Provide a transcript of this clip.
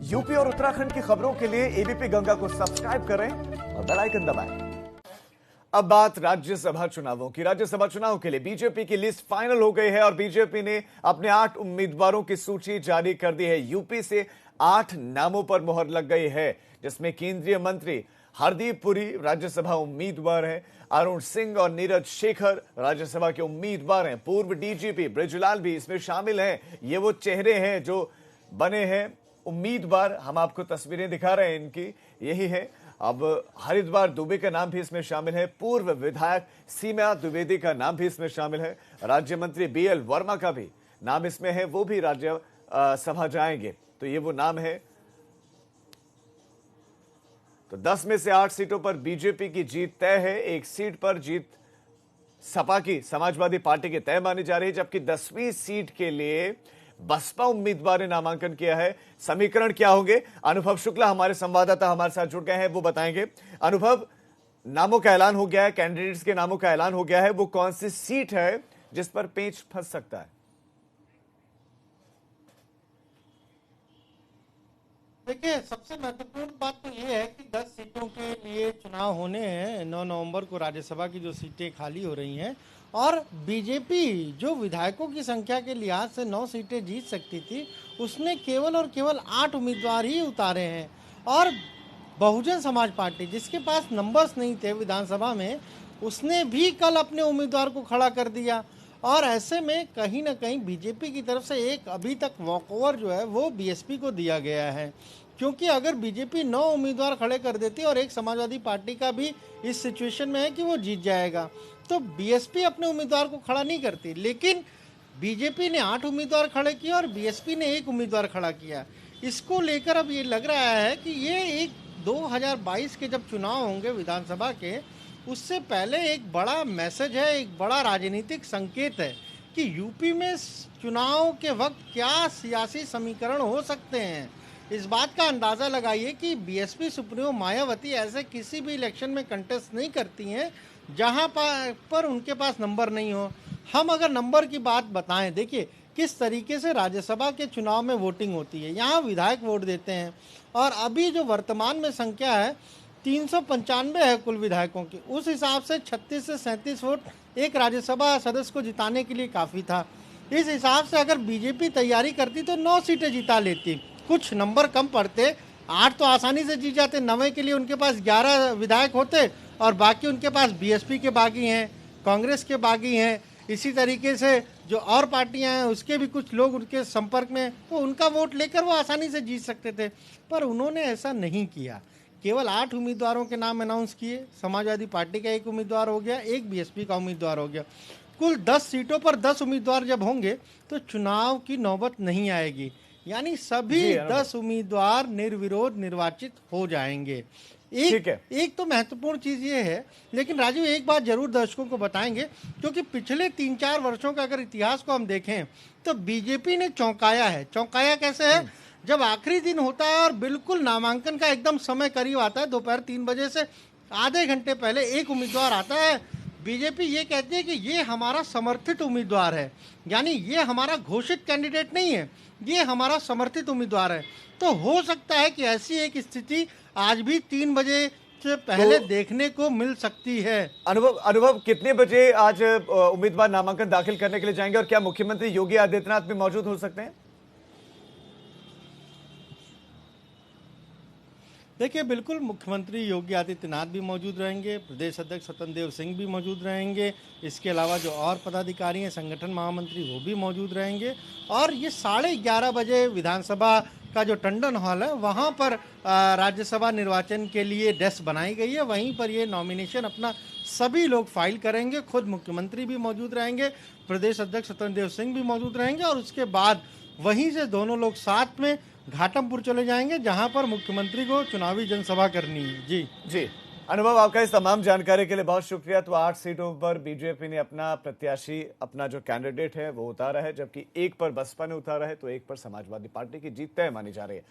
UP और उत्तराखंड की खबरों के लिए एबीपी गंगा को सब्सक्राइब करें और बेल आइकन दबाएं। अब बात राज्यसभा चुनावों की। राज्यसभा चुनाव के लिए बीजेपी की लिस्ट फाइनल हो गई है और बीजेपी ने अपने 8 उम्मीदवारों की सूची जारी कर दी है। यूपी से 8 नामों पर मुहर लग गई है, जिसमें केंद्रीय मंत्री हरदीप पुरी राज्यसभा उम्मीदवार हैं, अरुण सिंह और नीरज शेखर राज्यसभा के उम्मीदवार हैं, पूर्व डीजीपी बृजलाल भी इसमें शामिल हैं। ये वो चेहरे हैं जो बने हैं उम्मीदवार। हम आपको तस्वीरें दिखा रहे हैं इनकी, यही है। अब हरिद्वार दुबे का नाम भी इसमें शामिल है, पूर्व विधायक सीमा द्विवेदी का नाम भी इसमें शामिल है, राज्य मंत्री बीएल वर्मा का भी नाम इसमें है, वो भी राज्य सभा जाएंगे। तो ये वो नाम है। तो 10 में से 8 सीटों पर बीजेपी की जीत तय है। एक सीट पर जीत सपा की, समाजवादी पार्टी की तय मानी जा रही है, जबकि 10वीं सीट के लिए बसपा उम्मीदवार ने नामांकन किया है। समीकरण क्या होंगे, अनुभव शुक्ला हमारे संवाददाता हमारे साथ जुड़ गए हैं, वो बताएंगे। अनुभव, नामों का ऐलान हो गया है, कैंडिडेट्स के नामों का ऐलान हो गया है, वो कौन सी सीट है जिस पर पेंच फंस सकता है? देखिए, सबसे महत्वपूर्ण बात तो ये है कि 10 सीटों के लिए चुनाव होने हैं। 9 नवंबर को राज्यसभा की जो सीटें खाली हो रही हैं और बीजेपी जो विधायकों की संख्या के लिहाज से 9 सीटें जीत सकती थी, उसने केवल और केवल 8 उम्मीदवार ही उतारे हैं। और बहुजन समाज पार्टी, जिसके पास नंबर्स नहीं थे विधानसभा में, उसने भी कल अपने उम्मीदवार को खड़ा कर दिया। और ऐसे में कहीं ना कहीं बीजेपी की तरफ से एक अभी तक वॉकओवर जो है वो बीएसपी को दिया गया है, क्योंकि अगर बीजेपी 9 उम्मीदवार खड़े कर देती और एक समाजवादी पार्टी का भी इस सिचुएशन में है कि वो जीत जाएगा, तो बीएसपी अपने उम्मीदवार को खड़ा नहीं करती। लेकिन बीजेपी ने 8 उम्मीदवार खड़े किए और बीएसपी ने 1 उम्मीदवार खड़ा किया। इसको लेकर अब ये लग रहा है कि ये एक 2022 के जब चुनाव होंगे विधानसभा के, उससे पहले एक बड़ा मैसेज है, एक बड़ा राजनीतिक संकेत है कि यूपी में चुनाव के वक्त क्या सियासी समीकरण हो सकते हैं। इस बात का अंदाज़ा लगाइए कि बीएसपी सुप्रीमो मायावती ऐसे किसी भी इलेक्शन में कंटेस्ट नहीं करती हैं जहां पर उनके पास नंबर नहीं हो। हम अगर नंबर की बात बताएं, देखिए किस तरीके से राज्यसभा के चुनाव में वोटिंग होती है। यहाँ विधायक वोट देते हैं और अभी जो वर्तमान में संख्या है 395 है कुल विधायकों की, उस हिसाब से 36 से 37 वोट एक राज्यसभा सदस्य को जिताने के लिए काफ़ी था। इस हिसाब से अगर बीजेपी तैयारी करती तो 9 सीटें जिता लेती, कुछ नंबर कम पड़ते, 8 तो आसानी से जीत जाते। 9 के लिए उनके पास 11 विधायक होते और बाकी उनके पास बीएसपी के बागी हैं, कांग्रेस के बागी हैं, इसी तरीके से जो और पार्टियां हैं उसके भी कुछ लोग उनके संपर्क में, तो उनका वोट लेकर वो आसानी से जीत सकते थे। पर उन्होंने ऐसा नहीं किया, केवल 8 उम्मीदवारों के नाम अनाउंस किए। समाजवादी पार्टी का 1 उम्मीदवार हो गया, 1 बीएसपी का उम्मीदवार हो गया। कुल 10 सीटों पर 10 उम्मीदवार जब होंगे तो चुनाव की नौबत नहीं आएगी, यानी सभी 10 उम्मीदवार निर्विरोध निर्वाचित हो जाएंगे। एक तो महत्वपूर्ण चीज ये है। लेकिन राजीव, एक बात जरूर दर्शकों को बताएंगे, क्योंकि पिछले 3-4 वर्षों का अगर इतिहास को हम देखें तो बीजेपी ने चौंकाया है। चौंकाया कैसे है? जब आखिरी दिन होता है और बिल्कुल नामांकन का एकदम समय करीब आता है, दोपहर 3 बजे से आधे घंटे पहले एक उम्मीदवार आता है, बीजेपी ये कहती है कि ये हमारा समर्थित उम्मीदवार है, यानी ये हमारा घोषित कैंडिडेट नहीं है, ये हमारा समर्थित उम्मीदवार है। तो हो सकता है कि ऐसी एक स्थिति आज भी 3 बजे से पहले देखने को मिल सकती है। अनुभव, कितने बजे आज उम्मीदवार नामांकन दाखिल करने के लिए जाएंगे और क्या मुख्यमंत्री योगी आदित्यनाथ भी मौजूद हो सकते हैं? देखिए, बिल्कुल मुख्यमंत्री योगी आदित्यनाथ भी मौजूद रहेंगे, प्रदेश अध्यक्ष स्वतंत्र देव सिंह भी मौजूद रहेंगे, इसके अलावा जो और पदाधिकारी हैं, संगठन महामंत्री, वो भी मौजूद रहेंगे। और ये 11:30 बजे विधानसभा का जो टंडन हॉल है वहाँ पर राज्यसभा निर्वाचन के लिए डेस्क बनाई गई है, वहीं पर ये नॉमिनेशन अपना सभी लोग फाइल करेंगे। खुद मुख्यमंत्री भी मौजूद रहेंगे, प्रदेश अध्यक्ष स्वतंत्र देव सिंह भी मौजूद रहेंगे और उसके बाद वहीं से दोनों लोग साथ में घाटमपुर चले जाएंगे, जहां पर मुख्यमंत्री को चुनावी जनसभा करनी है। जी अनुभव, आपका इस तमाम जानकारी के लिए बहुत शुक्रिया। तो 8 सीटों पर बीजेपी ने अपना प्रत्याशी, अपना जो कैंडिडेट है वो उतारा है, जबकि 1 पर बसपा ने उतारा है, तो 1 पर समाजवादी पार्टी की जीत तय मानी जा रही है।